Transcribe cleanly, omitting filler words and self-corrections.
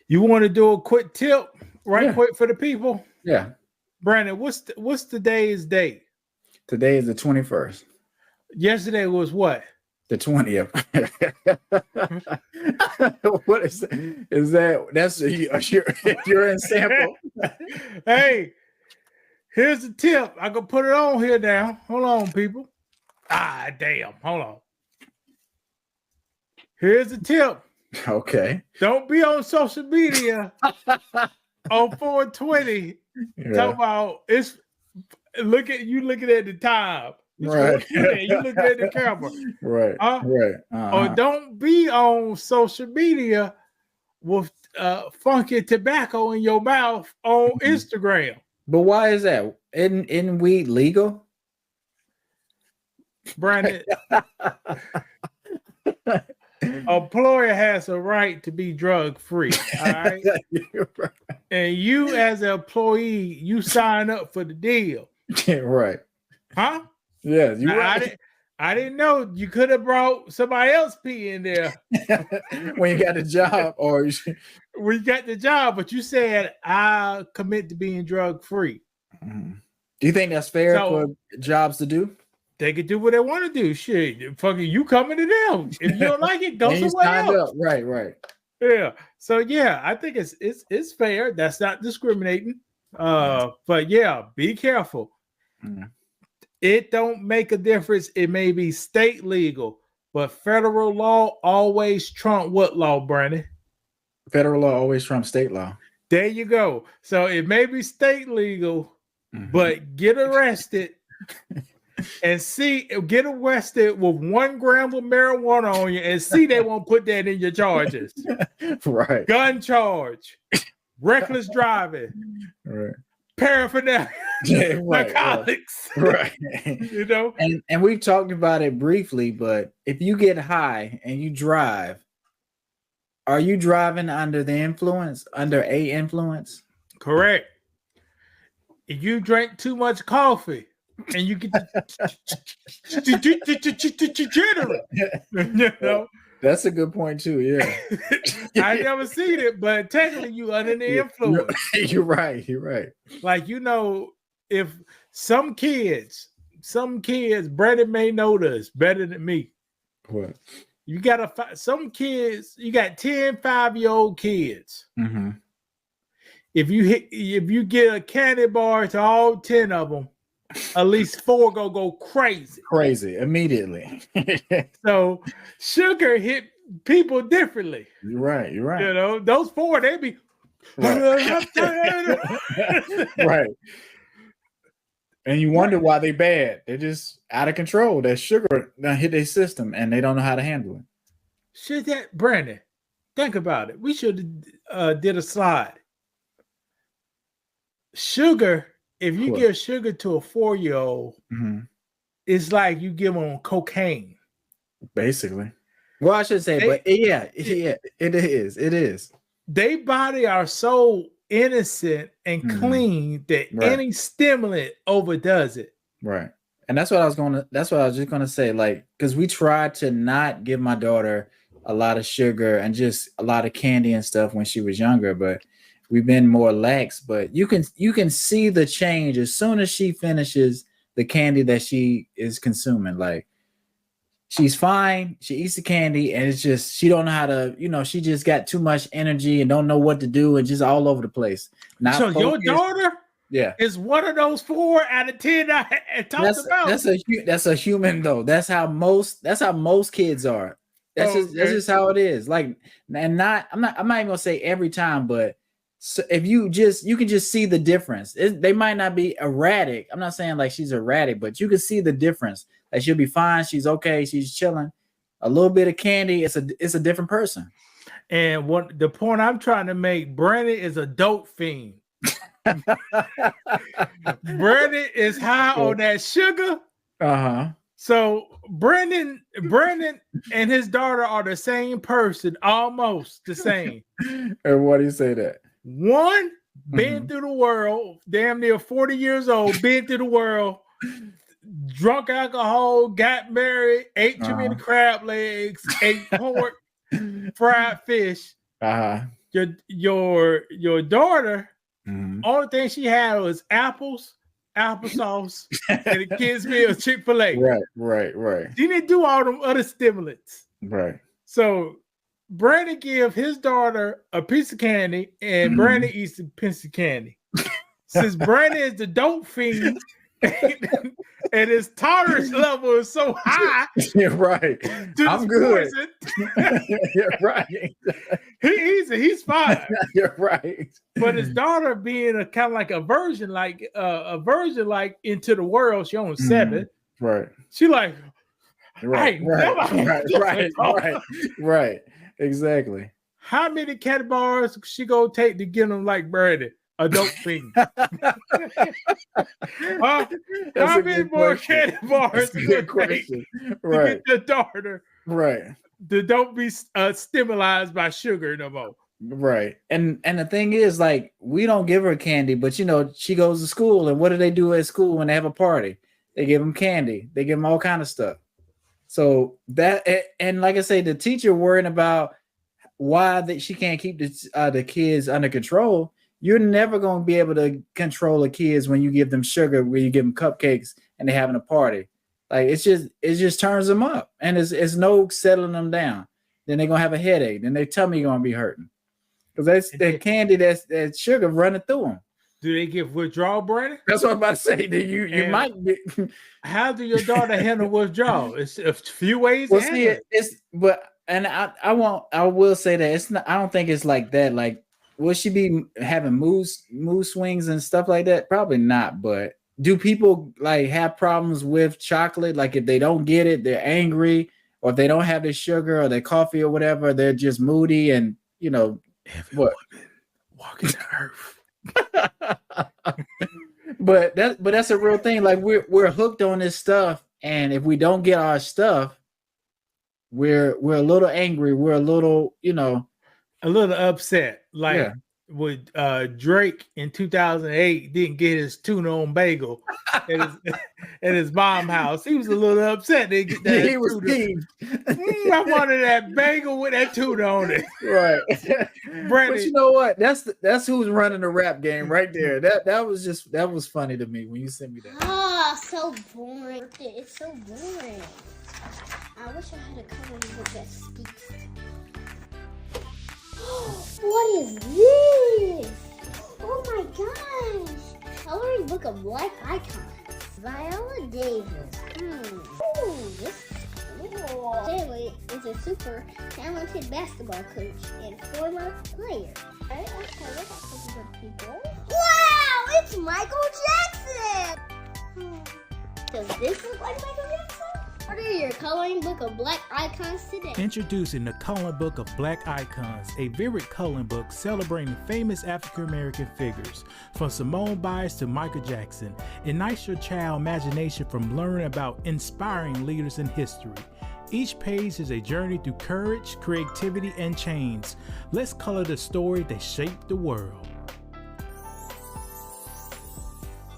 You want to do a quick tip, right? Yeah. Quick for the people, Yeah. Brandon. What's today's date? Today is the 21st. Yesterday was what? The 20th. What is that? Is that that's you're in sample? Hey, here's the tip. I can put it on here now. Hold on, people. Ah, damn. Hold on. Here's the tip. Okay. Don't be on social media on 420. Yeah. Talk about it's looking at the time. Right. You looking at the camera. Right. Right. Or don't be on social media with funky tobacco in your mouth on Instagram. But why is that? Isn't weed legal? Brandon, employer has a right to be drug free. All right. Right. And you as an employee, you sign up for the deal. Right. Huh? Yeah, you right. I didn't know you could have brought somebody else pee in there when you got the job, or when you got the job, but you said I commit to being drug free. Do you think that's fair for jobs to do? They could do what they want to do. Shit, fucking you coming to them. If you don't like it, go somewhere else. Up. Right, right. Yeah. So yeah, I think it's fair. That's not discriminating. But yeah, be careful. It don't make a difference. It may be state legal, but federal law always trump what law, Brandon? Federal law always trumps state law. There you go. So it may be state legal, but get arrested and get arrested with 1 gram of marijuana on you and see they won't put that in your charges. Right. Gun charge, reckless driving, right. Paraphernalia, narcotics. Right. You know? And we've talked about it briefly, but if you get high and you drive, are you driving under the influence, under a influence? Correct. If you drink too much coffee and you get jittery, you know? That's a good point too. Yeah. I never seen it, but technically you under the influence. You're right. You're right. Like, you know, if some kids, Brandon may know this better than me. What? You got some kids, you got 10 5-year-old kids. If you get a candy bar to all 10 of them, at least 4 go crazy immediately. So sugar hit people differently. You're right. You know, those 4, they be right. Right. And you wonder why they bad. They're just out of control. That sugar done hit their system and they don't know how to handle it. Shit, that Brandon, think about it. We should have did a slide. Sugar, if you give sugar to a 4-year-old, it's like you give them cocaine. Basically. Well, I should say, but yeah, it is. They body are so innocent and clean that any stimulant overdoes it. Right. And that's what I was just gonna say, like, because we tried to not give my daughter a lot of sugar and just a lot of candy and stuff when she was younger, but we've been more lax. But you can see the change as soon as she finishes the candy that she is consuming. Like, she's fine, she eats the candy, and it's just she don't know how to, she just got too much energy and don't know what to do and just all over the place. So your daughter is one of those 4 out of 10 I talked about. That's a human though. That's how most kids are. That's just how it is. Like, and I'm not even gonna say every time, but if you can just see the difference. They might not be erratic. I'm not saying like she's erratic, but you can see the difference. Like, she'll be fine. She's okay. She's chilling. A little bit of candy. It's a different person. And what the point I'm trying to make, Brandon is a dope fiend. Brandon is high on that sugar. So Brandon and his daughter are the same person, almost the same. And why do you say that? One been through the world, damn near 40 years old, been through the world, drunk alcohol, got married, ate too many crab legs, ate pork, fried fish. your daughter, Mhm. only thing she had was apples, applesauce, and a kids meal Chick-fil-A. Right. She didn't do all them other stimulants. Right. So Brandon give his daughter a piece of candy, and Brandon eats a piece of candy. Since Brandon is the dope fiend, and his tolerance level is so high, You're right. I'm good. You're right. He's fine. You're right. But his daughter being a kind of like a virgin like into the world, she only 7. Right. She like, right. Exactly. How many candy bars she gonna take to get them like Brandon? A dope fiend. How many more candy bars is it gonna take to get your daughter to don't be stimulated by sugar no more? Right. And the thing is, like, we don't give her candy, but you know, she goes to school, and what do they do at school when they have a party? They give them candy. They give them all kind of stuff. So that, and like I say, the teacher worrying about why that she can't keep the kids under control. You're never going to be able to control the kids when you give them sugar, when you give them cupcakes and they're having a party. Like, it just turns them up, and it's no settling them down. Then they're going to have a headache. Then their tummy going to be hurting. Because that's that candy, that sugar running through them. Do they get withdrawal, Brandon? That's what I'm about to say. You might get. How do your daughter handle withdrawal? It's a few ways. Well, see, I will say that it's not. I don't think it's like that. Like, will she be having mood swings and stuff like that? Probably not. But do people like have problems with chocolate? Like, if they don't get it, they're angry, or if they don't have the sugar or their coffee or whatever, they're just moody, and you know. Every woman walking the earth. but that's a real thing. Like, we're hooked on this stuff, and if we don't get our stuff, we're a little angry. We're a little, a little upset. Like with Drake in 2008 didn't get his tuna on bagel at his mom's house. He was a little upset. They get that. He was peeved. I wanted that bagel with that tuna on it. Right. Brandon, but you know what? That's who's running the rap game right there. That was funny to me when you sent me that. Ah, so boring. It's so boring. I wish I had a coloring book that speaks. What is this? Oh my gosh! Coloring book of black icons. Viola Davis. Ooh, this is cool. Stanley is a super talented basketball coach and former player. Okay, let's have some good people. Wow! It's Michael Jackson! Does this look like Michael Jackson? Order your coloring book of black icons today. Introducing the Coloring Book of Black Icons, a vivid coloring book celebrating famous African American figures, from Simone Biles to Michael Jackson. Ignites your child's imagination from learning about inspiring leaders in history. Each page is a journey through courage, creativity, and change. Let's color the story that shaped the world.